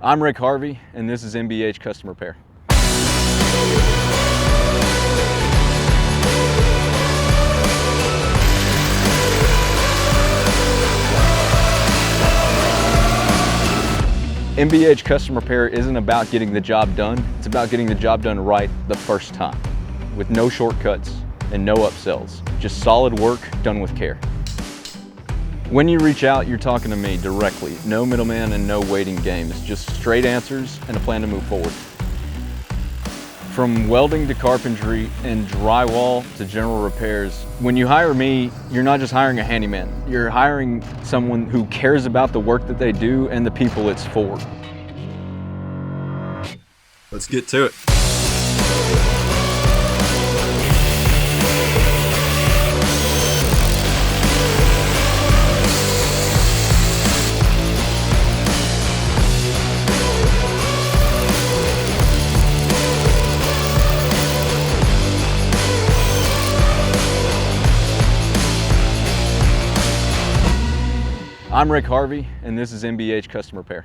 I'm Rick Harvey, and this is MBH Custom Repair. MBH Custom Repair isn't about getting the job done, it's about getting the job done right the first time, with no shortcuts and no upsells, just solid work done with care. When you reach out, you're talking to me directly, no middleman and no waiting games, just straight answers and a plan to move forward. From welding to carpentry and drywall to general repairs, when you hire me, you're not just hiring a handyman, you're hiring someone who cares about the work that they do and the people it's for. Let's get to it. I'm Rick Harvey, and this is MBH Custom Repair.